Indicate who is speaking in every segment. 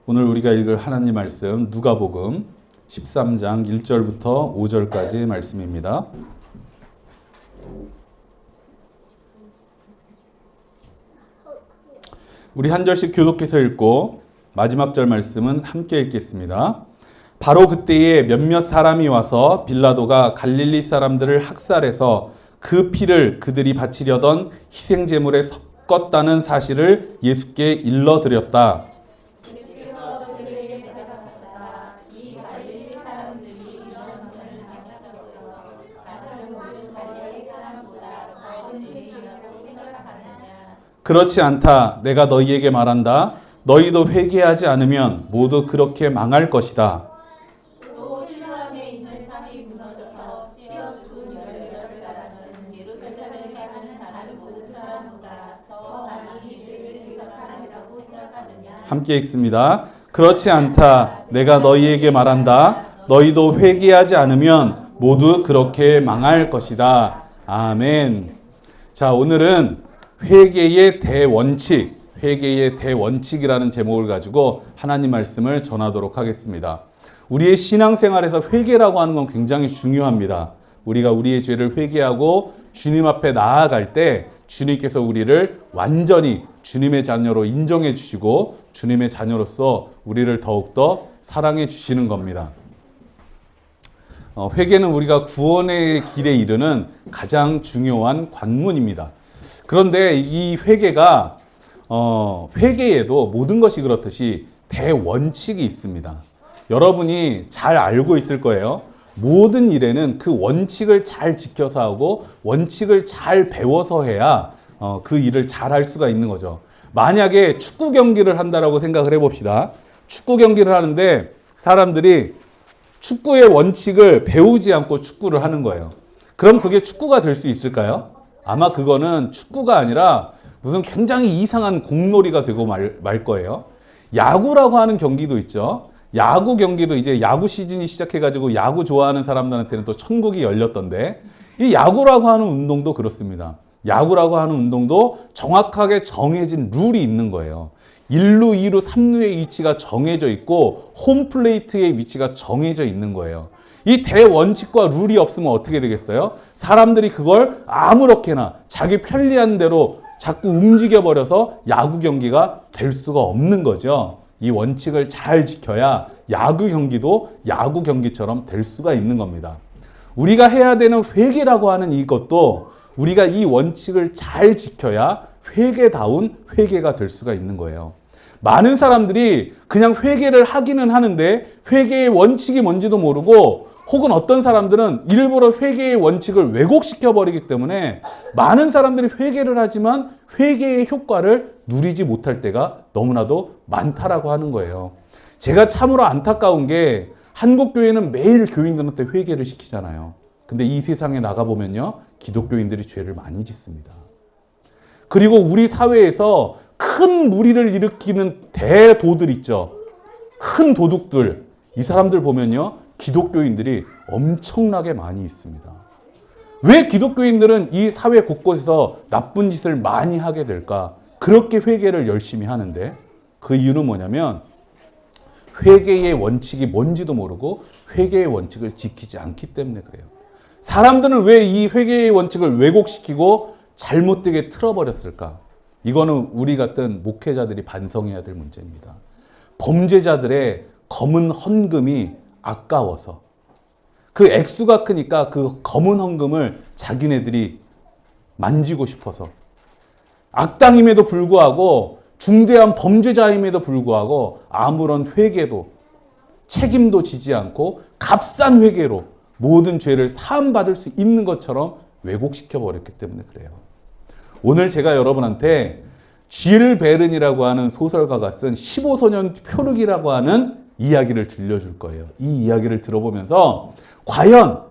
Speaker 1: 오늘 우리가 읽을 하나님 말씀 누가복음 13장 1절부터 5절까지 말씀입니다. 우리 한 절씩 교독해서 읽고 마지막 절 말씀은 함께 읽겠습니다. 바로 그때에 몇몇 사람이 와서 빌라도가 갈릴리 사람들을 학살해서 그 피를 그들이 바치려던 희생제물에 섞었다는 사실을 예수께 일러드렸다. 그렇지 않다. 내가 너희에게 말한다. 너희도 회개하지 않으면 모두 그렇게 망할 것이다.
Speaker 2: 또 실로암에 있는 담이 무너져서 치어 죽은 18사람은 예루살렘에 사는 다른 모든 사람보다 더 많이 죄를 지은 사람이라고 생각하느냐.
Speaker 1: 함께 읽습니다. 그렇지 않다. 내가 너희에게 말한다. 너희도 회개하지 않으면 모두 그렇게 망할 것이다. 아멘. 자, 오늘은 회개의 대원칙이라는 제목을 가지고 하나님 말씀을 전하도록 하겠습니다. 우리의 신앙생활에서 회개라고 하는 건 굉장히 중요합니다. 우리가 우리의 죄를 회개하고 주님 앞에 나아갈 때 주님께서 우리를 완전히 주님의 자녀로 인정해 주시고 주님의 자녀로서 우리를 더욱더 사랑해 주시는 겁니다. 회개는 우리가 구원의 길에 이르는 가장 중요한 관문입니다. 그런데 이 회개가 회개에도 모든 것이 그렇듯이 대원칙이 있습니다. 여러분이 잘 알고 있을 거예요. 모든 일에는 그 원칙을 잘 지켜서 하고 원칙을 잘 배워서 해야 그 일을 잘 할 수가 있는 거죠. 만약에 축구 경기를 한다라고 생각을 해봅시다. 축구 경기를 하는데 사람들이 축구의 원칙을 배우지 않고 축구를 하는 거예요. 그럼 그게 축구가 될 수 있을까요? 아마 그거는 축구가 아니라 무슨 굉장히 이상한 공놀이가 되고 말 거예요. 야구라고 하는 경기도 있죠. 야구 경기도 이제 야구 시즌이 시작해가지고 야구 좋아하는 사람들한테는 또 천국이 열렸던데 이 야구라고 하는 운동도 그렇습니다. 야구라고 하는 운동도 정확하게 정해진 룰이 있는 거예요. 1루, 2루, 3루의 위치가 정해져 있고 홈플레이트의 위치가 정해져 있는 거예요. 이 대원칙과 룰이 없으면 어떻게 되겠어요? 사람들이 그걸 아무렇게나 자기 편리한 대로 자꾸 움직여버려서 야구 경기가 될 수가 없는 거죠. 이 원칙을 잘 지켜야 야구 경기도 야구 경기처럼 될 수가 있는 겁니다. 우리가 해야 되는 회개라고 하는 이것도 우리가 이 원칙을 잘 지켜야 회개다운 회개가 될 수가 있는 거예요. 많은 사람들이 그냥 회개를 하기는 하는데 회개의 원칙이 뭔지도 모르고 혹은 어떤 사람들은 일부러 회개의 원칙을 왜곡시켜 버리기 때문에 많은 사람들이 회개를 하지만 회개의 효과를 누리지 못할 때가 너무나도 많다라고 하는 거예요. 제가 참으로 안타까운 게 한국 교회는 매일 교인들한테 회개를 시키잖아요. 근데 이 세상에 나가보면요, 기독교인들이 죄를 많이 짓습니다. 그리고 우리 사회에서 큰 무리를 일으키는 대도들 있죠. 큰 도둑들. 이 사람들 보면요, 기독교인들이 엄청나게 많이 있습니다. 왜 기독교인들은 이 사회 곳곳에서 나쁜 짓을 많이 하게 될까? 그렇게 회개를 열심히 하는데 그 이유는 뭐냐면 회개의 원칙이 뭔지도 모르고 회개의 원칙을 지키지 않기 때문에 그래요. 사람들은 왜 이 회개의 원칙을 왜곡시키고 잘못되게 틀어버렸을까? 이거는 우리 같은 목회자들이 반성해야 될 문제입니다. 범죄자들의 검은 헌금이 아까워서 그 액수가 크니까 그 검은 헌금을 자기네들이 만지고 싶어서 악당임에도 불구하고 중대한 범죄자임에도 불구하고 아무런 회개도 책임도 지지 않고 값싼 회개로 모든 죄를 사함받을 수 있는 것처럼 왜곡시켜 버렸기 때문에 그래요. 오늘 제가 여러분한테 질 베른이라고 하는 소설가가 쓴 15소년 표르기라고 하는 이야기를 들려줄 거예요. 이 이야기를 들어보면서 과연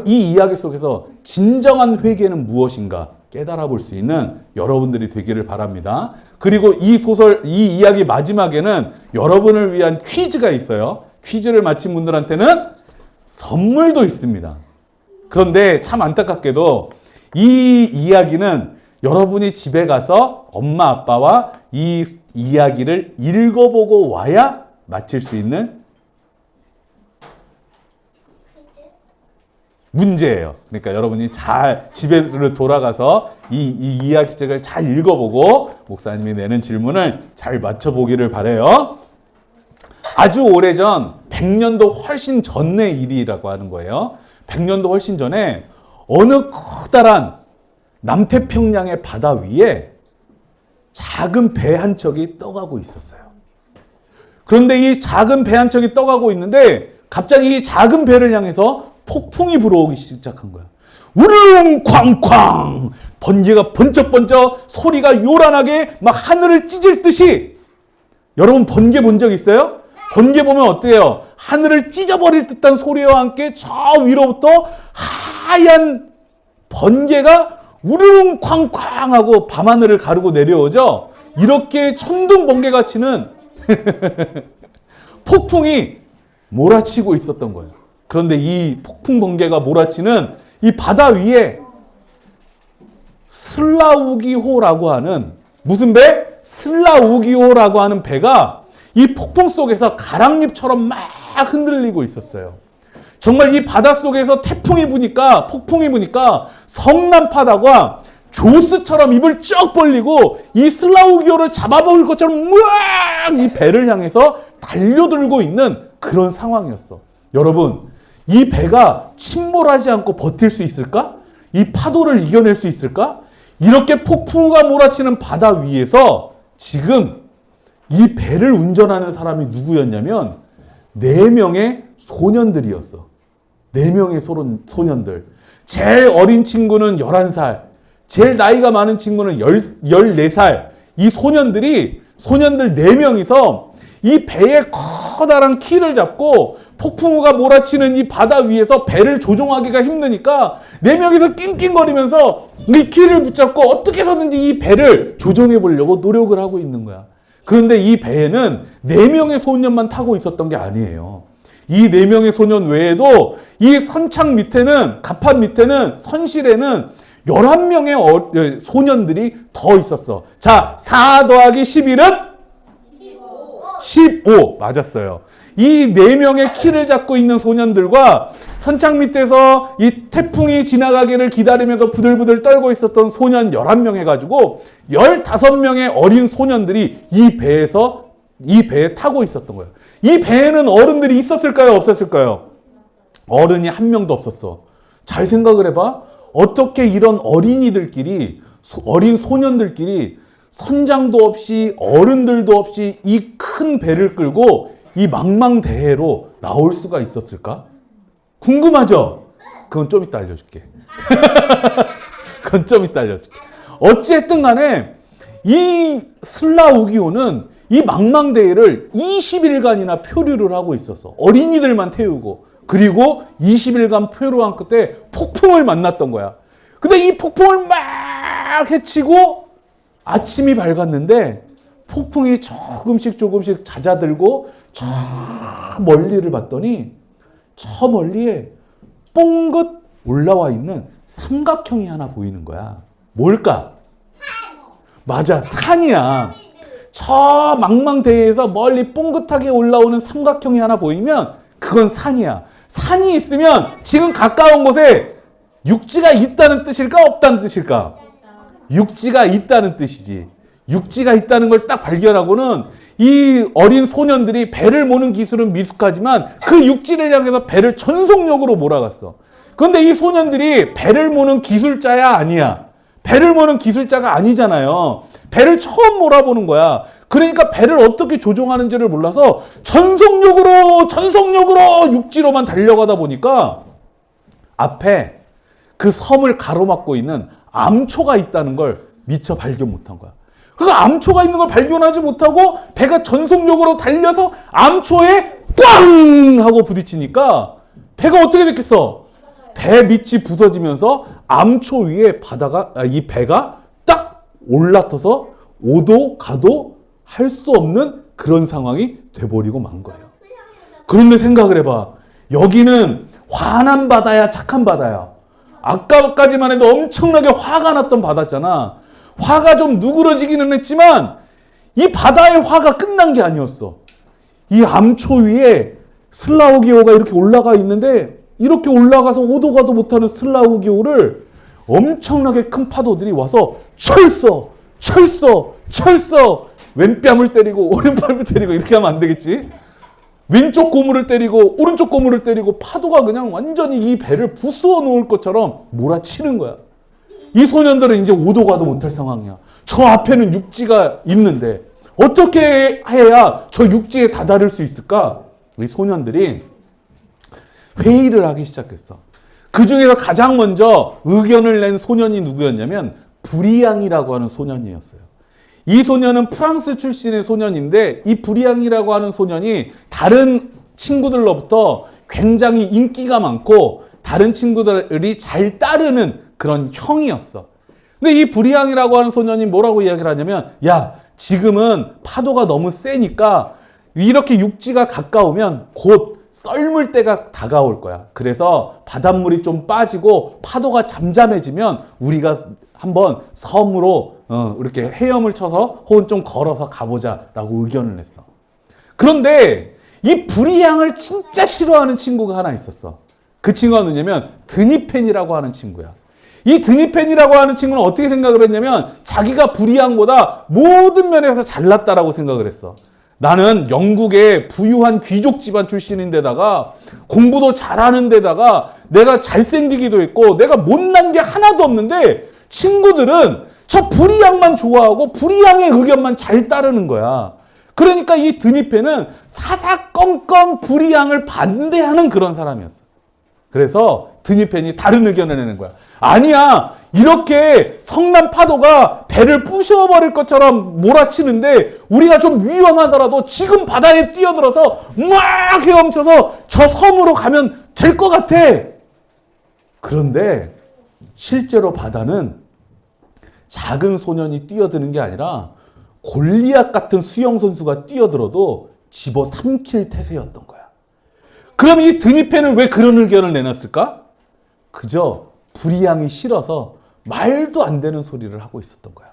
Speaker 1: 이 이야기 속에서 진정한 회개는 무엇인가 깨달아 볼 수 있는 여러분들이 되기를 바랍니다. 그리고 이 이야기 마지막에는 여러분을 위한 퀴즈가 있어요. 퀴즈를 마친 분들한테는 선물도 있습니다. 그런데 참 안타깝게도 이 이야기는 여러분이 집에 가서 엄마 아빠와 이 이야기를 읽어보고 와야 맞힐 수 있는 문제예요. 그러니까 여러분이 잘 집에 돌아가서 이 이야기책을 잘 읽어보고 목사님이 내는 질문을 잘 맞춰보기를 바라요. 아주 오래전 100년도 훨씬 전의 일이라고 하는 거예요. 100년도 훨씬 전에 어느 커다란 남태평양의 바다 위에 작은 배 한 척이 떠가고 있었어요. 그런데 이 작은 배 한 척이 떠가고 있는데 갑자기 이 작은 배를 향해서 폭풍이 불어오기 시작한 거야. 우르릉 쾅쾅 번개가 번쩍번쩍 소리가 요란하게 막 하늘을 찢을 듯이. 여러분 번개 본 적 있어요? 번개 보면 어때요? 하늘을 찢어버릴 듯한 소리와 함께 저 위로부터 하얀 번개가 우르릉 쾅쾅 하고 밤하늘을 가르고 내려오죠. 이렇게 천둥 번개가 치는 폭풍이 몰아치고 있었던 거예요. 그런데 이 폭풍 번개가 몰아치는 이 바다 위에 슬라우기호라고 하는, 무슨 배? 슬라우기호라고 하는 배가 이 폭풍 속에서 가랑잎처럼 막 흔들리고 있었어요. 정말 이 바닷속에서 태풍이 부니까, 폭풍이 부니까 성난파다가 조스처럼 입을 쩍 벌리고 이 슬라우기호를 잡아먹을 것처럼 우악! 이 배를 향해서 달려들고 있는 그런 상황이었어. 여러분, 이 배가 침몰하지 않고 버틸 수 있을까? 이 파도를 이겨낼 수 있을까? 이렇게 폭풍우가 몰아치는 바다 위에서 지금 이 배를 운전하는 사람이 누구였냐면 4명의 소년들이었어. 4명의 소년들. 제일 어린 친구는 11살, 제일 나이가 많은 친구는 14살. 이 소년들 4명이서 이 배의 커다란 키를 잡고 폭풍우가 몰아치는 이 바다 위에서 배를 조종하기가 힘드니까 4명이서 낑낑거리면서 이 키를 붙잡고 어떻게 해서든지 이 배를 조종해 보려고 노력을 하고 있는 거야. 그런데 이 배에는 4명의 소년만 타고 있었던 게 아니에요. 이 4명의 소년 외에도 이 선창 밑에는, 갑판 밑에는, 선실에는 11명의 소년들이 더 있었어. 자, 4 더하기 11은? 15. 맞았어요. 이 4명의 키를 잡고 있는 소년들과 선창 밑에서 이 태풍이 지나가기를 기다리면서 부들부들 떨고 있었던 소년 11명 해가지고 15명의 어린 소년들이 이 배에 타고 있었던 거예요. 이 배에는 어른들이 있었을까요? 없었을까요? 어른이 한 명도 없었어. 잘 생각을 해봐. 어떻게 이런 어린이들끼리, 어린 소년들끼리 선장도 없이 어른들도 없이 이 큰 배를 끌고 이 망망대해로 나올 수가 있었을까? 궁금하죠? 그건 좀 이따 알려줄게. 그건 좀 이따 알려줄게. 어찌했든 간에 이 슬라우기호는 이 망망대해를 20일간이나 표류를 하고 있었어. 어린이들만 태우고. 그리고 20일간 표류한 끝에 폭풍을 만났던 거야. 근데 이 폭풍을 막 헤치고 아침이 밝았는데 폭풍이 조금씩 잦아들고 저 멀리를 봤더니 저 멀리에 뽕긋 올라와 있는 삼각형이 하나 보이는 거야. 뭘까? 맞아, 산이야. 저 망망대해에서 멀리 뽕긋하게 올라오는 삼각형이 하나 보이면 그건 산이야. 산이 있으면 지금 가까운 곳에 육지가 있다는 뜻일까? 없다는 뜻일까? 육지가 있다는 뜻이지. 육지가 있다는 걸 딱 발견하고는 이 어린 소년들이 배를 모는 기술은 미숙하지만 그 육지를 향해서 배를 전속력으로 몰아갔어. 그런데 이 소년들이 배를 모는 기술자야 아니야? 배를 모는 기술자가 아니잖아요. 배를 처음 몰아보는 거야. 그러니까 배를 어떻게 조종하는지를 몰라서 전속력으로 육지로만 달려가다 보니까 앞에 그 섬을 가로막고 있는 암초가 있다는 걸 미처 발견 못한 거야. 그 암초가 있는 걸 발견하지 못하고 배가 전속력으로 달려서 암초에 꽝 하고 부딪히니까 배가 어떻게 됐겠어? 배 밑이 부서지면서 암초 위에 이 배가 딱 올라타서 오도 가도 할 수 없는 그런 상황이 돼버리고 만 거예요. 그런데 생각을 해봐. 여기는 환한 바다야, 착한 바다야? 아까까지만 해도 엄청나게 화가 났던 바다잖아. 화가 좀 누그러지기는 했지만 이 바다의 화가 끝난 게 아니었어. 이 암초 위에 슬라우기호가 이렇게 올라가 있는데 이렇게 올라가서 오도 가도 못하는 슬라우기호를 엄청나게 큰 파도들이 와서 철써 왼뺨을 때리고 오른뺨을 때리고 이렇게 하면 안 되겠지. 왼쪽 고무를 때리고 오른쪽 고무를 때리고 파도가 그냥 완전히 이 배를 부수어 놓을 것처럼 몰아치는 거야. 이 소년들은 이제 오도 가도 못할 상황이야. 저 앞에는 육지가 있는데 어떻게 해야 저 육지에 다다를 수 있을까? 이 소년들이 회의를 하기 시작했어. 그 중에서 가장 먼저 의견을 낸 소년이 누구였냐면 브리앙이라고 하는 소년이었어요. 이 소년은 프랑스 출신의 소년인데 이 브리앙이라고 하는 소년이 다른 친구들로부터 굉장히 인기가 많고 다른 친구들이 잘 따르는 그런 형이었어. 근데 이 브리앙이라고 하는 소년이 뭐라고 이야기를 하냐면, 야, 지금은 파도가 너무 세니까 이렇게 육지가 가까우면 곧 썰물 때가 다가올 거야. 그래서 바닷물이 좀 빠지고 파도가 잠잠해지면 우리가 한번 섬으로 이렇게 헤엄을 쳐서 혹은 좀 걸어서 가보자라고 의견을 냈어. 그런데 이 브리앙을 진짜 싫어하는 친구가 하나 있었어. 그 친구가 누구냐면 드니펜이라고 하는 친구야. 이 드니펜이라고 하는 친구는 어떻게 생각을 했냐면 자기가 브리앙보다 모든 면에서 잘났다라고 생각을 했어. 나는 영국의 부유한 귀족 집안 출신인데다가 공부도 잘하는 데다가 내가 잘생기기도 했고 내가 못난 게 하나도 없는데 친구들은 저 브리앙만 좋아하고 브리앙의 의견만 잘 따르는 거야. 그러니까 이 드니페는 사사건건 브리앙을 반대하는 그런 사람이었어. 그래서 드니펜이 다른 의견을 내는 거야. 아니야, 이렇게 성난 파도가 배를 부셔버릴 것처럼 몰아치는데 우리가 좀 위험하더라도 지금 바다에 뛰어들어서 막 헤엄쳐서 저 섬으로 가면 될 것 같아. 그런데 실제로 바다는 작은 소년이 뛰어드는 게 아니라 골리앗 같은 수영 선수가 뛰어들어도 집어삼킬 태세였던 거야. 그럼 이 드니페는 왜 그런 의견을 내놨을까? 그저 브리앙이 싫어서 말도 안 되는 소리를 하고 있었던 거야.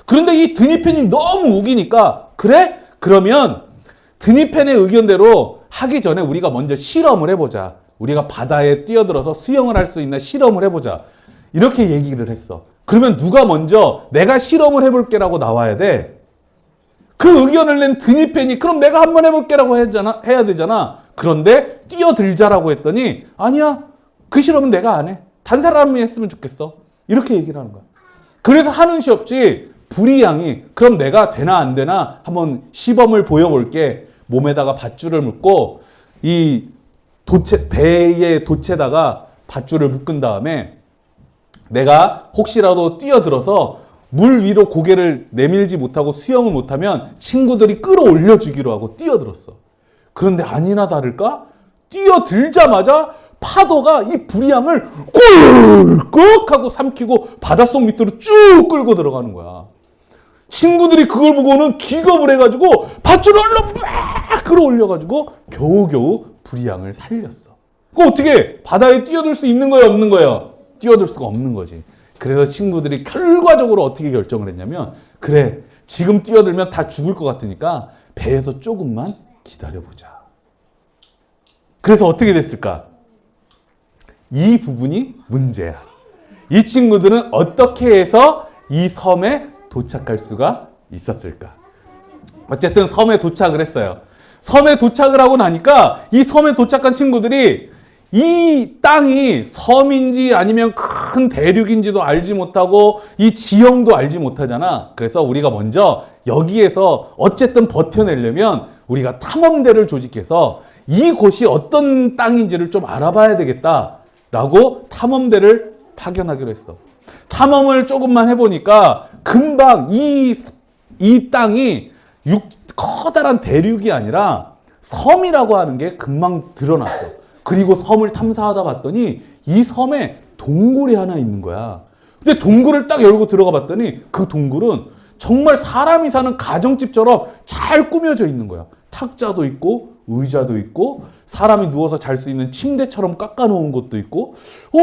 Speaker 1: 그런데 이 드니펜이 너무 우기니까 그래? 그러면 드니펜의 의견대로 하기 전에 우리가 먼저 실험을 해보자. 우리가 바다에 뛰어들어서 수영을 할 수 있나 실험을 해보자. 이렇게 얘기를 했어. 그러면 누가 먼저 내가 실험을 해볼게라고 나와야 돼. 그 의견을 낸 드니펜이 그럼 내가 한번 해볼게라고 해야 되잖아. 그런데 뛰어들자라고 했더니 아니야, 그 실험은 내가 안 해. 단 사람이 했으면 좋겠어. 이렇게 얘기를 하는 거야. 그래서 하는 시 없이 브리앙이 그럼 내가 되나 안 되나 한번 시범을 보여볼게. 몸에다가 밧줄을 묶고 이 배의 돛에다가 밧줄을 묶은 다음에 내가 혹시라도 뛰어들어서 물 위로 고개를 내밀지 못하고 수영을 못하면 친구들이 끌어올려 주기로 하고 뛰어들었어. 그런데 아니나 다를까? 뛰어들자마자 파도가 이 브리앙을 꿀꺽 하고 삼키고 바닷속 밑으로 쭉 끌고 들어가는 거야. 친구들이 그걸 보고는 기겁을 해가지고 밧줄을 얼른 막 끌어올려가지고 겨우겨우 브리앙을 살렸어. 그 어떻게 바다에 뛰어들 수 있는 거야, 없는 거야? 뛰어들 수가 없는 거지. 그래서 친구들이 결과적으로 어떻게 결정을 했냐면 그래, 지금 뛰어들면 다 죽을 것 같으니까 배에서 조금만 기다려보자. 그래서 어떻게 됐을까? 이 부분이 문제야. 이 친구들은 어떻게 해서 이 섬에 도착할 수가 있었을까? 어쨌든 섬에 도착을 했어요. 섬에 도착을 하고 나니까 이 섬에 도착한 친구들이 이 땅이 섬인지 아니면 큰 대륙인지도 알지 못하고 이 지형도 알지 못하잖아. 그래서 우리가 먼저 여기에서 어쨌든 버텨내려면 우리가 탐험대를 조직해서 이곳이 어떤 땅인지를 좀 알아봐야 되겠다라고 탐험대를 파견하기로 했어. 탐험을 조금만 해보니까 금방 이 땅이 커다란 대륙이 아니라 섬이라고 하는 게 금방 드러났어. 그리고 섬을 탐사하다 봤더니 이 섬에 동굴이 하나 있는 거야. 근데 동굴을 딱 열고 들어가 봤더니 그 동굴은 정말 사람이 사는 가정집처럼 잘 꾸며져 있는 거야. 탁자도 있고 의자도 있고 사람이 누워서 잘 수 있는 침대처럼 깎아놓은 것도 있고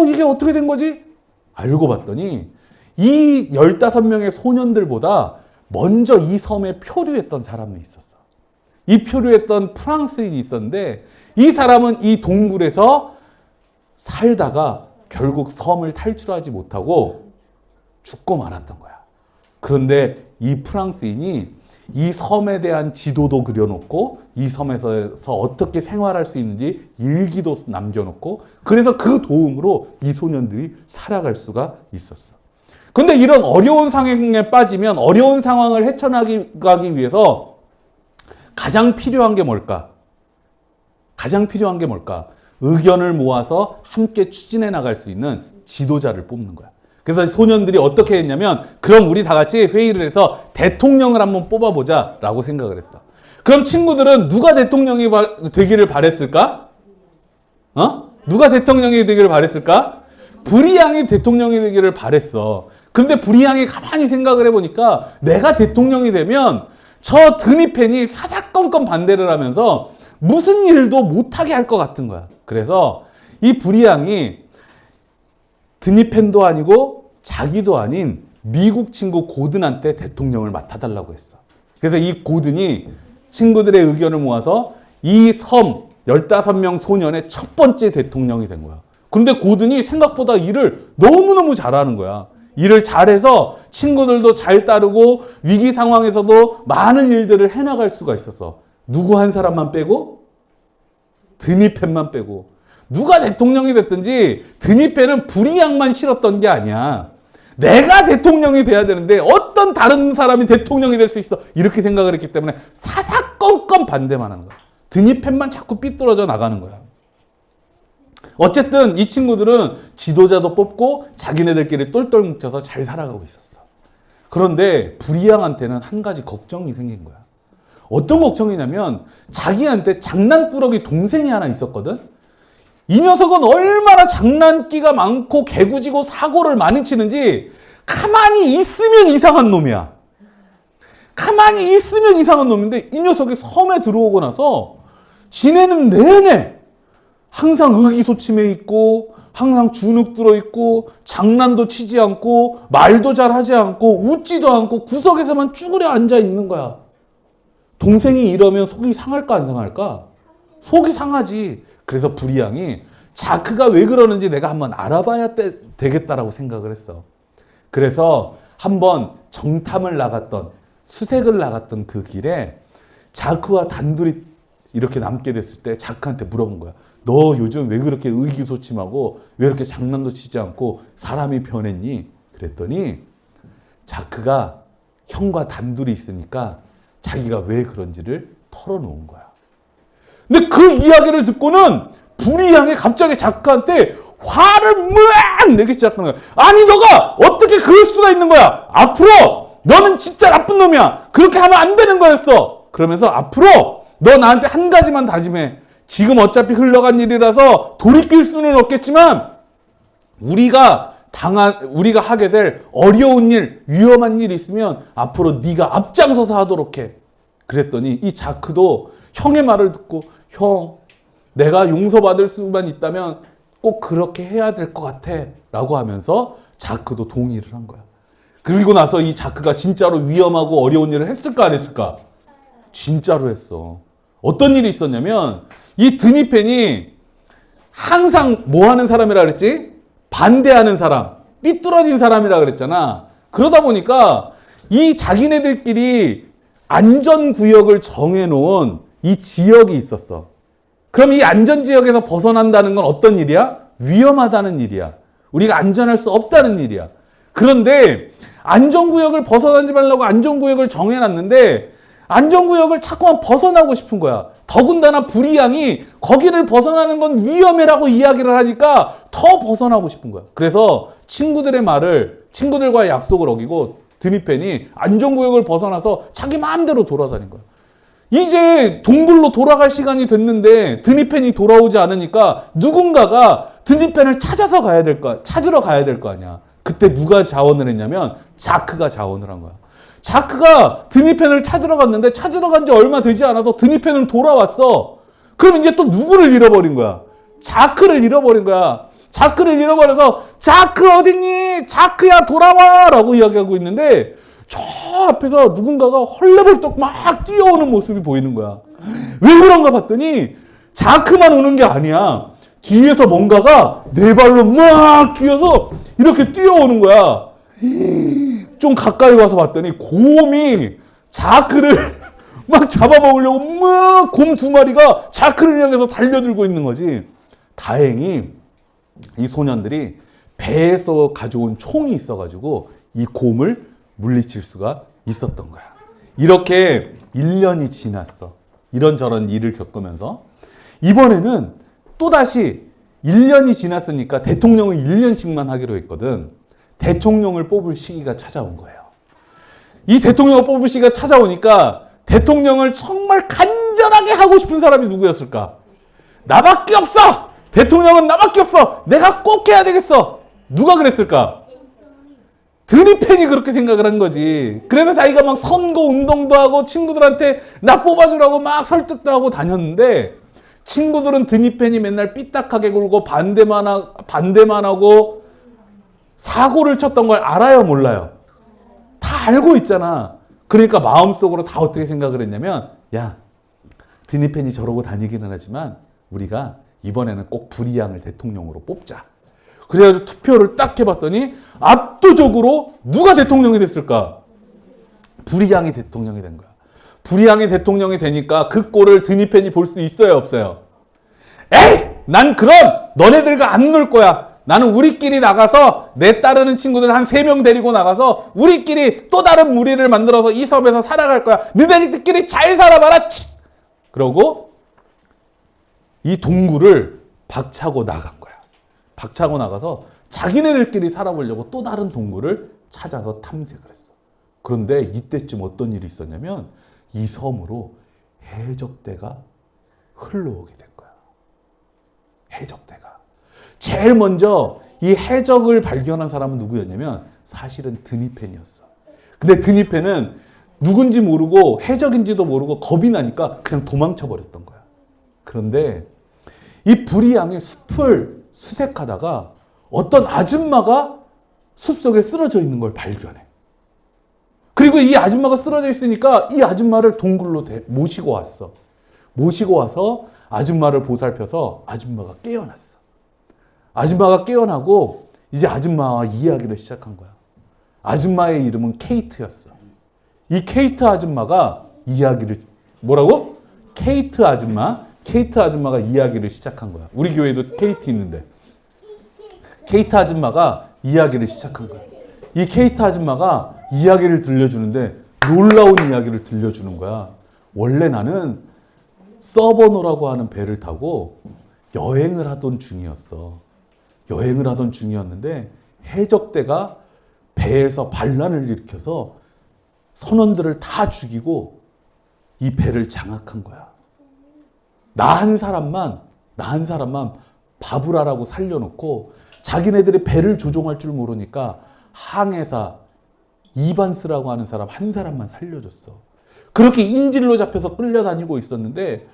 Speaker 1: 이게 어떻게 된 거지? 알고 봤더니 이 15명의 소년들보다 먼저 이 섬에 표류했던 사람이 있었어. 이 표류했던 프랑스인이 있었는데 이 사람은 이 동굴에서 살다가 결국 섬을 탈출하지 못하고 죽고 말았던 거야. 그런데 이 프랑스인이 이 섬에 대한 지도도 그려놓고 이 섬에서 어떻게 생활할 수 있는지 일기도 남겨놓고 그래서 그 도움으로 이 소년들이 살아갈 수가 있었어. 근데 이런 어려운 상황에 빠지면 어려운 상황을 헤쳐나가기 위해서 가장 필요한 게 뭘까? 가장 필요한 게 뭘까? 의견을 모아서 함께 추진해 나갈 수 있는 지도자를 뽑는 거야. 그래서 소년들이 어떻게 했냐면 그럼 우리 다 같이 회의를 해서 대통령을 한번 뽑아보자 라고 생각을 했어. 그럼 친구들은 누가 대통령이 되기를 바랬을까? 누가 대통령이 되기를 바랬을까? 브리앙이 대통령이 되기를 바랬어. 근데 브리앙이 가만히 생각을 해보니까 내가 대통령이 되면 저 드니펜이 사사건건 반대를 하면서 무슨 일도 못하게 할 것 같은 거야. 그래서 이 브리앙이 드니펜도 아니고 자기도 아닌 미국 친구 고든한테 대통령을 맡아달라고 했어. 그래서 이 고든이 친구들의 의견을 모아서 이 섬 15명 소년의 첫 번째 대통령이 된 거야. 그런데 고든이 생각보다 일을 너무너무 잘하는 거야. 일을 잘해서 친구들도 잘 따르고 위기 상황에서도 많은 일들을 해나갈 수가 있었어. 누구 한 사람만 빼고? 드니펜만 빼고. 누가 대통령이 됐든지 드니펜은 브리앙만 싫었던 게 아니야. 내가 대통령이 돼야 되는데 어떤 다른 사람이 대통령이 될 수 있어. 이렇게 생각을 했기 때문에 사사건건 반대만 하는 거야. 드니펜만 자꾸 삐뚤어져 나가는 거야. 어쨌든 이 친구들은 지도자도 뽑고 자기네들끼리 똘똘 뭉쳐서 잘 살아가고 있었어. 그런데 브리앙한테는 한 가지 걱정이 생긴 거야. 어떤 걱정이냐면 자기한테 장난꾸러기 동생이 하나 있었거든. 이 녀석은 얼마나 장난기가 많고 개구지고 사고를 많이 치는지 가만히 있으면 이상한 놈이야. 가만히 있으면 이상한 놈인데 이 녀석이 섬에 들어오고 나서 지내는 내내 항상 의기소침해 있고 항상 주눅 들어 있고 장난도 치지 않고 말도 잘 하지 않고 웃지도 않고 구석에서만 쭈그려 앉아 있는 거야. 동생이 이러면 속이 상할까 안 상할까? 속이 상하지. 그래서 브리앙이 자크가 왜 그러는지 내가 한번 알아봐야 되겠다라고 생각을 했어. 그래서 한번 정탐을 나갔던 수색을 나갔던 그 길에 자크와 단둘이 이렇게 남게 됐을 때 자크한테 물어본 거야. 너 요즘 왜 그렇게 의기소침하고 왜 이렇게 장난도 치지 않고 사람이 변했니? 그랬더니 자크가 형과 단둘이 있으니까 자기가 왜 그런지를 털어놓은 거야. 근데 그 이야기를 듣고는 브리앙이 갑자기 자크한테 화를 막 내기 시작하는 거야. 아니 너가 어떻게 그럴 수가 있는 거야. 앞으로 너는 진짜 나쁜 놈이야. 그렇게 하면 안 되는 거였어. 그러면서 앞으로 너 나한테 한 가지만 다짐해. 지금 어차피 흘러간 일이라서 돌이킬 수는 없겠지만 우리가 하게 될 어려운 일, 위험한 일이 있으면 앞으로 네가 앞장서서 하도록 해. 그랬더니 이 자크도 형의 말을 듣고 형, 내가 용서받을 수만 있다면 꼭 그렇게 해야 될 것 같아 라고 하면서 자크도 동의를 한 거야. 그리고 나서 이 자크가 진짜로 위험하고 어려운 일을 했을까 안 했을까? 진짜로 했어. 어떤 일이 있었냐면 이 드니펜이 항상 뭐 하는 사람이라 그랬지? 반대하는 사람, 삐뚤어진 사람이라 그랬잖아. 그러다 보니까 이 자기네들끼리 안전구역을 정해놓은 이 지역이 있었어. 그럼 이 안전지역에서 벗어난다는 건 어떤 일이야? 위험하다는 일이야. 우리가 안전할 수 없다는 일이야. 그런데 안전구역을 벗어나지 말라고 안전구역을 정해놨는데 안전구역을 자꾸만 벗어나고 싶은 거야. 더군다나 브리앙이 거기를 벗어나는 건 위험해라고 이야기를 하니까 더 벗어나고 싶은 거야. 그래서 친구들과의 약속을 어기고 드니펜이 안전구역을 벗어나서 자기 마음대로 돌아다닌 거야. 이제 동굴로 돌아갈 시간이 됐는데 드니펜이 돌아오지 않으니까 누군가가 드니펜을 찾으러 가야 될 거 아니야. 그때 누가 자원을 했냐면 자크가 자원을 한 거야. 자크가 드니펜을 찾으러 갔는데 찾으러 간 지 얼마 되지 않아서 드니펜은 돌아왔어. 그럼 이제 또 누구를 잃어버린 거야? 자크를 잃어버린 거야. 자크를 잃어버려서 자크 어딨니? 자크야 돌아와! 라고 이야기하고 있는데 저 앞에서 누군가가 헐레벌떡 막 뛰어오는 모습이 보이는 거야. 왜 그런가 봤더니 자크만 오는 게 아니야. 뒤에서 뭔가가 네 발로 막 뛰어서 이렇게 뛰어오는 거야. 좀 가까이 와서 봤더니 곰이 자크를 막 잡아먹으려고 막 곰 두 마리가 자크를 향해서 달려들고 있는 거지. 다행히 이 소년들이 배에서 가져온 총이 있어가지고 이 곰을 물리칠 수가 있었던 거야. 이렇게 1년이 지났어. 이런저런 일을 겪으면서 이번에는 또다시 1년이 지났으니까 대통령을 1년씩만 하기로 했거든. 대통령을 뽑을 시기가 찾아온 거예요. 이 대통령을 뽑을 시기가 찾아오니까 대통령을 정말 간절하게 하고 싶은 사람이 누구였을까? 나밖에 없어! 대통령은 나밖에 없어! 내가 꼭 해야 되겠어! 누가 그랬을까? 드니펜이 그렇게 생각을 한 거지. 그래서 자기가 막 선거 운동도 하고 친구들한테 나 뽑아주라고 막 설득도 하고 다녔는데 친구들은 드니펜이 맨날 삐딱하게 굴고 반대만 하고 사고를 쳤던 걸 알아요, 몰라요? 다 알고 있잖아. 그러니까 마음속으로 다 어떻게 생각을 했냐면 야, 드니펜이 저러고 다니기는 하지만 우리가 이번에는 꼭 브리앙을 대통령으로 뽑자. 그래가지고 투표를 딱 해봤더니 압도적으로 누가 대통령이 됐을까? 브리앙이 대통령이 된 거야. 브리앙이 대통령이 되니까 그 꼴을 드니펜이 볼 수 있어요, 없어요? 에이! 난 그럼 너네들과 안 놀 거야. 나는 우리끼리 나가서 내 따르는 친구들 한 3명 데리고 나가서 우리끼리 또 다른 무리를 만들어서 이 섬에서 살아갈 거야. 너네들끼리 잘 살아봐라. 치! 그러고 이 동굴을 박차고 나간 거야. 박차고 나가서 자기네들끼리 살아보려고 또 다른 동굴을 찾아서 탐색을 했어. 그런데 이때쯤 어떤 일이 있었냐면 이 섬으로 해적대가 흘러오게 된 거야. 해적대가. 제일 먼저 이 해적을 발견한 사람은 누구였냐면 사실은 드니펜이었어. 근데 드니펜은 누군지 모르고 해적인지도 모르고 겁이 나니까 그냥 도망쳐 버렸던 거야. 그런데 이 브리앙의 숲을 수색하다가 어떤 아줌마가 숲속에 쓰러져 있는 걸 발견해. 그리고 이 아줌마가 쓰러져 있으니까 이 아줌마를 동굴로 모시고 왔어. 모시고 와서 아줌마를 보살펴서 아줌마가 깨어났어. 아줌마가 깨어나고 이제 아줌마와 이야기를 시작한 거야. 아줌마의 이름은 케이트였어. 이 케이트 아줌마가 이야기를 뭐라고? 케이트 아줌마가 이야기를 시작한 거야. 우리 교회도 케이트 있는데. 케이트 아줌마가 이야기를 시작한 거야. 이 케이트 아줌마가 이야기를 들려주는데 놀라운 이야기를 들려주는 거야. 원래 나는 서버노라고 하는 배를 타고 여행을 하던 중이었어. 여행을 하던 중이었는데 해적대가 배에서 반란을 일으켜서 선원들을 다 죽이고 이 배를 장악한 거야. 나 한 사람만 바브라라고 살려놓고 자기네들이 배를 조종할 줄 모르니까 항해사 이반스라고 하는 사람 한 사람만 살려줬어. 그렇게 인질로 잡혀서 끌려다니고 있었는데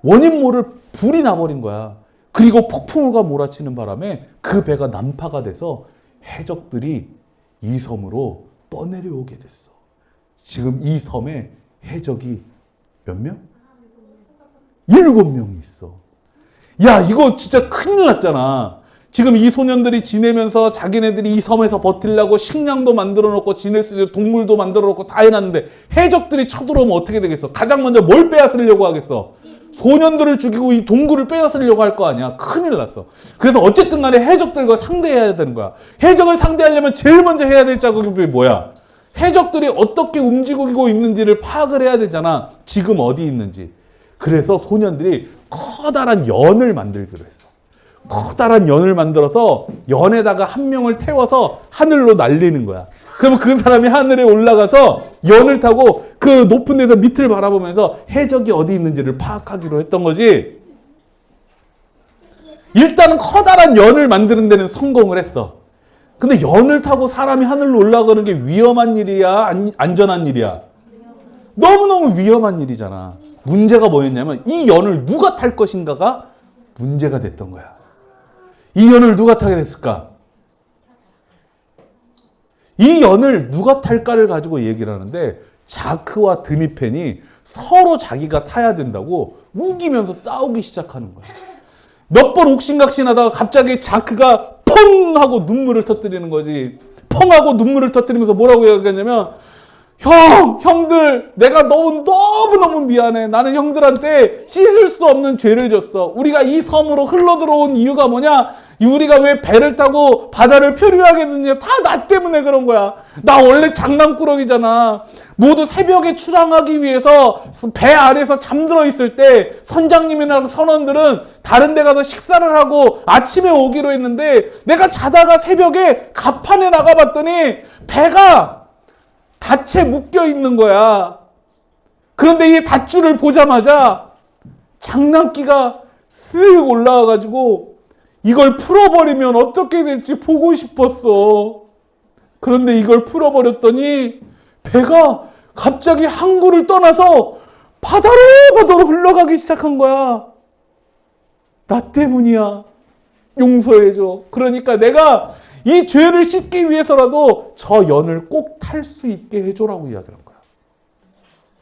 Speaker 1: 원인 모를 불이 나버린 거야. 그리고 폭풍우가 몰아치는 바람에 그 배가 난파가 돼서 해적들이 이 섬으로 떠내려오게 됐어. 지금 이 섬에 해적이 몇 명? 7명이 있어. 야, 이거 진짜 큰일 났잖아. 지금 이 소년들이 지내면서 자기네들이 이 섬에서 버틸라고 식량도 만들어 놓고 지낼 수 있는 동물도 만들어 놓고 다 해놨는데 해적들이 쳐들어오면 어떻게 되겠어? 가장 먼저 뭘 빼앗으려고 하겠어? 소년들을 죽이고 이 동굴을 빼앗으려고 할 거 아니야. 큰일 났어. 그래서 어쨌든 간에 해적들과 상대해야 되는 거야. 해적을 상대하려면 제일 먼저 해야 될 작업이 뭐야? 해적들이 어떻게 움직이고 있는지를 파악을 해야 되잖아. 지금 어디 있는지. 그래서 소년들이 커다란 연을 만들기로 했어. 커다란 연을 만들어서 연에다가 한 명을 태워서 하늘로 날리는 거야. 그러면 그 사람이 하늘에 올라가서 연을 타고 그 높은 데서 밑을 바라보면서 해적이 어디 있는지를 파악하기로 했던 거지. 일단은 커다란 연을 만드는 데는 성공을 했어. 근데 연을 타고 사람이 하늘로 올라가는 게 위험한 일이야? 안전한 일이야? 너무너무 위험한 일이잖아. 문제가 뭐였냐면 이 연을 누가 탈 것인가가 문제가 됐던 거야. 이 연을 누가 타게 됐을까? 이 연을 누가 탈까를 가지고 얘기를 하는데 자크와 드니펜이 서로 자기가 타야 된다고 우기면서 싸우기 시작하는 거야. 몇 번 옥신각신하다가 갑자기 자크가 펑 하고 눈물을 터뜨리는 거지. 펑 하고 눈물을 터뜨리면서 뭐라고 얘기하냐면 형들 내가 너무너무 미안해. 나는 형들한테 씻을 수 없는 죄를 졌어. 우리가 이 섬으로 흘러들어온 이유가 뭐냐? 우리가 왜 배를 타고 바다를 표류하게 됐냐? 다 나 때문에 그런 거야. 나 원래 장난꾸러기잖아. 모두 새벽에 출항하기 위해서 배 안에서 잠들어 있을 때 선장님이나 선원들은 다른 데 가서 식사를 하고 아침에 오기로 했는데 내가 자다가 새벽에 갑판에 나가봤더니 배가 닻에 묶여 있는 거야. 그런데 이 닷줄을 보자마자 장난기가 쓱 올라와가지고 이걸 풀어버리면 어떻게 될지 보고 싶었어. 그런데 이걸 풀어버렸더니 배가 갑자기 항구를 떠나서 바다로 흘러가기 시작한 거야. 나 때문이야. 용서해줘. 그러니까 내가 이 죄를 씻기 위해서라도 저 연을 꼭 탈 수 있게 해줘라고 이야기한 거야.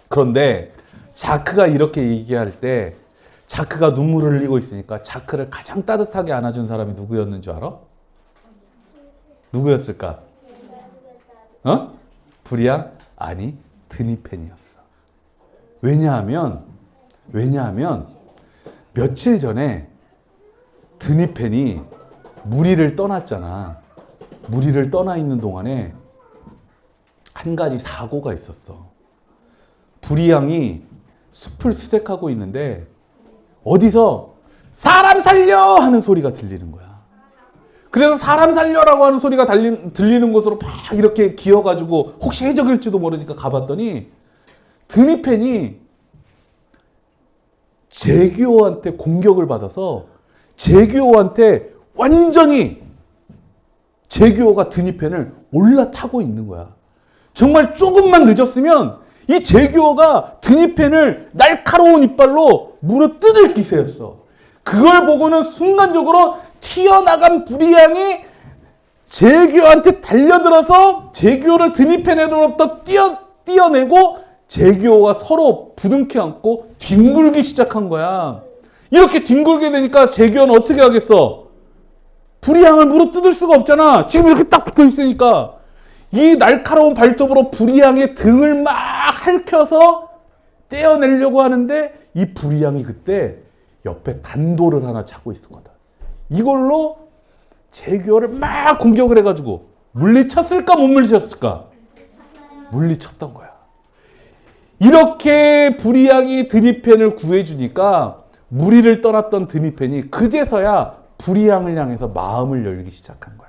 Speaker 1: 그런데 자크가 이렇게 얘기할 때 자크가 눈물을 흘리고 있으니까 자크를 가장 따뜻하게 안아준 사람이 누구였는 줄 알아? 누구였을까? 불이야? 아니, 드니펜이었어. 왜냐하면 며칠 전에 드니펜이 무리를 떠났잖아. 무리를 떠나 있는 동안에 한 가지 사고가 있었어. 불이양이 숲을 수색하고 있는데 어디서 사람 살려 하는 소리가 들리는 거야. 그래서 사람 살려라고 하는 소리가 들리는 곳으로 막 이렇게 기어가지고 혹시 해적일지도 모르니까 가봤더니 드니펜이 제규어한테 공격을 받아서 제규어한테 완전히 제규어가 드니펜을 올라타고 있는 거야. 정말 조금만 늦었으면 이 제규어가 드니펜을 날카로운 이빨로 물어뜯을 기세였어. 그걸 보고는 순간적으로 튀어나간 불이양이 제규어한테 달려들어서 제규어를 드니펜으로부터 띄어내고 제규어가 서로 부둥켜 안고 뒹굴기 시작한 거야. 이렇게 뒹굴게 되니까 제규어는 어떻게 하겠어? 불이양을 물어뜯을 수가 없잖아. 지금 이렇게 딱 붙어 있으니까. 이 날카로운 발톱으로 불이양의 등을 막 핥혀서 떼어내려고 하는데 이 불이양이 그때 옆에 단도를 하나 차고 있었거든. 이걸로 제규어를 막 공격을 해가지고 물리쳤을까 못 물리쳤을까? 물리쳤던 거야. 이렇게 불이양이 드니펜을 구해주니까 무리를 떠났던 드니펜이 그제서야 불이양을 향해서 마음을 열기 시작한 거야.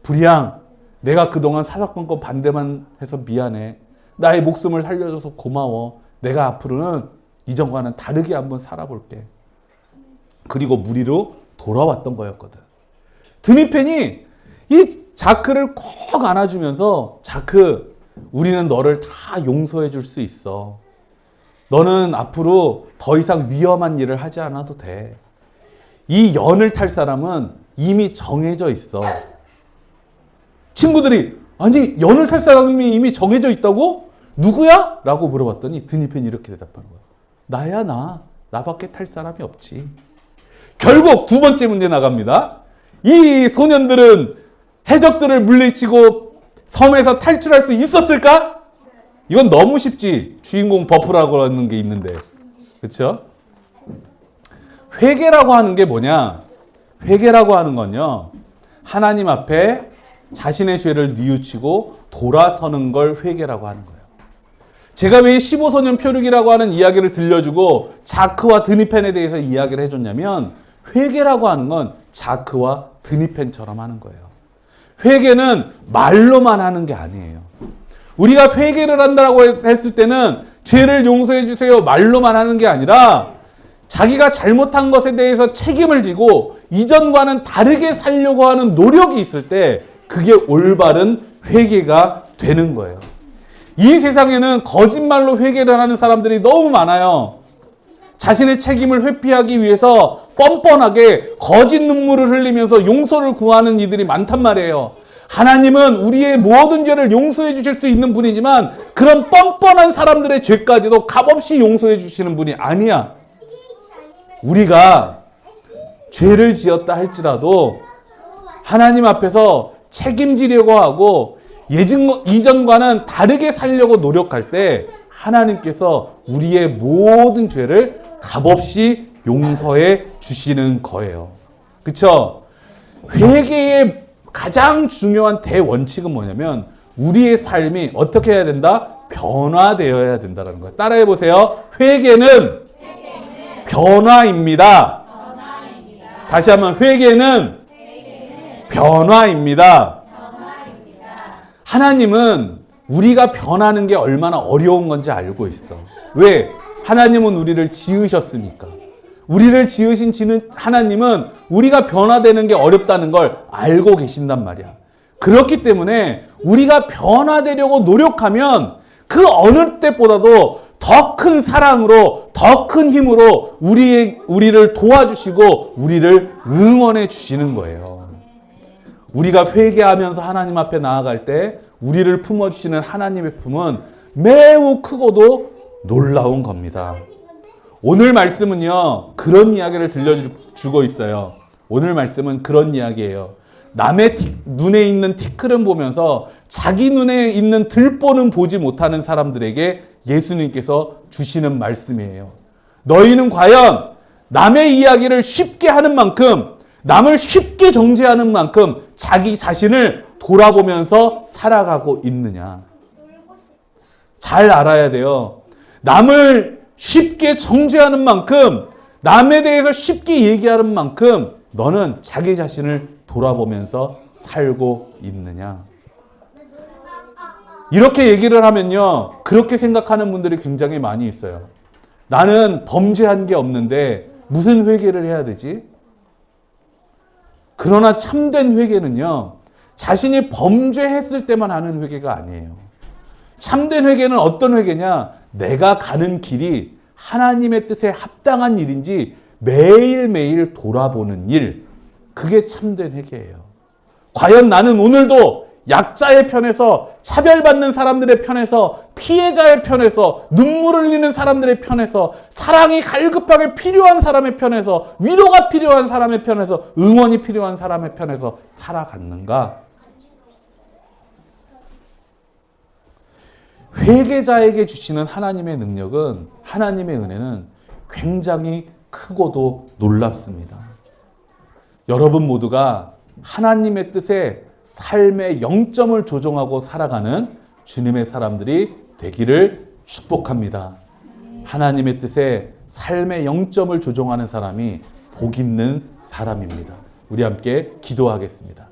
Speaker 1: 불이양, 내가 그동안 사사건건 반대만 해서 미안해. 나의 목숨을 살려줘서 고마워. 내가 앞으로는 이전과는 다르게 한번 살아볼게. 그리고 무리로 돌아왔던 거였거든. 드니펜이 이 자크를 꼭 안아주면서 자크, 우리는 너를 다 용서해 줄 수 있어. 너는 앞으로 더 이상 위험한 일을 하지 않아도 돼. 이 연을 탈 사람은 이미 정해져 있어. 친구들이 아니 연을 탈 사람이 이미 정해져 있다고? 누구야? 라고 물어봤더니 드니펜이 이렇게 대답하는 거야. 나야 나. 나밖에 탈 사람이 없지. 결국 두 번째 문제 나갑니다. 이 소년들은 해적들을 물리치고 섬에서 탈출할 수 있었을까? 이건 너무 쉽지. 주인공 버프라고 하는 게 있는데. 그렇죠? 회개라고 하는 게 뭐냐? 회개라고 하는 건요. 하나님 앞에 자신의 죄를 뉘우치고 돌아서는 걸 회개라고 하는 거예요. 제가 왜 15소년 표류기라고 하는 이야기를 들려주고 자크와 드니펜에 대해서 이야기를 해줬냐면 회개라고 하는 건 자크와 드니펜처럼 하는 거예요. 회개는 말로만 하는 게 아니에요. 우리가 회개를 한다고 했을 때는 죄를 용서해 주세요 말로만 하는 게 아니라 자기가 잘못한 것에 대해서 책임을 지고 이전과는 다르게 살려고 하는 노력이 있을 때 그게 올바른 회개가 되는 거예요. 이 세상에는 거짓말로 회개를 하는 사람들이 너무 많아요. 자신의 책임을 회피하기 위해서 뻔뻔하게 거짓 눈물을 흘리면서 용서를 구하는 이들이 많단 말이에요. 하나님은 우리의 모든 죄를 용서해 주실 수 있는 분이지만 그런 뻔뻔한 사람들의 죄까지도 값없이 용서해 주시는 분이 아니야. 우리가 죄를 지었다 할지라도 하나님 앞에서 책임지려고 하고 이전과는 다르게 살려고 노력할 때 하나님께서 우리의 모든 죄를 값없이 용서해 주시는 거예요. 그쵸? 회개의 가장 중요한 대원칙은 뭐냐면 우리의 삶이 어떻게 해야 된다? 변화되어야 된다는 거예요. 따라해 보세요. 회개는 변화입니다. 다시 한번 회개는 변화입니다. 하나님은 우리가 변하는 게 얼마나 어려운 건지 알고 있어. 왜? 하나님은 우리를 지으셨으니까. 우리를 지으신 하나님은 우리가 변화되는 게 어렵다는 걸 알고 계신단 말이야. 그렇기 때문에 우리가 변화되려고 노력하면 그 어느 때보다도 더 큰 사랑으로, 더 큰 힘으로 우리를 도와주시고 우리를 응원해 주시는 거예요. 우리가 회개하면서 하나님 앞에 나아갈 때 우리를 품어주시는 하나님의 품은 매우 크고도 놀라운 겁니다. 오늘 말씀은요, 그런 이야기를 들려주고 있어요. 오늘 말씀은 그런 이야기예요. 남의 눈에 있는 티끌은 보면서 자기 눈에 있는 들보는 보지 못하는 사람들에게 예수님께서 주시는 말씀이에요. 너희는 과연 남의 이야기를 쉽게 하는 만큼, 남을 쉽게 정죄하는 만큼 자기 자신을 돌아보면서 살아가고 있느냐. 잘 알아야 돼요. 남을 쉽게 정죄하는 만큼, 남에 대해서 쉽게 얘기하는 만큼 너는 자기 자신을 돌아보면서 살고 있느냐. 이렇게 얘기를 하면요, 그렇게 생각하는 분들이 굉장히 많이 있어요. 나는 범죄한 게 없는데 무슨 회개를 해야 되지? 그러나 참된 회개는요, 자신이 범죄했을 때만 하는 회개가 아니에요. 참된 회개는 어떤 회개냐? 내가 가는 길이 하나님의 뜻에 합당한 일인지 매일매일 돌아보는 일, 그게 참된 회개예요. 과연 나는 오늘도 약자의 편에서, 차별받는 사람들의 편에서, 피해자의 편에서, 눈물을 흘리는 사람들의 편에서, 사랑이 갈급하게 필요한 사람의 편에서, 위로가 필요한 사람의 편에서, 응원이 필요한 사람의 편에서 살아갔는가? 회개자에게 주시는 하나님의 능력은, 하나님의 은혜는 굉장히 크고도 놀랍습니다. 여러분 모두가 하나님의 뜻에 삶의 0점을 조종하고 살아가는 주님의 사람들이 되기를 축복합니다. 하나님의 뜻에 삶의 0점을 조종하는 사람이 복 있는 사람입니다. 우리 함께 기도하겠습니다.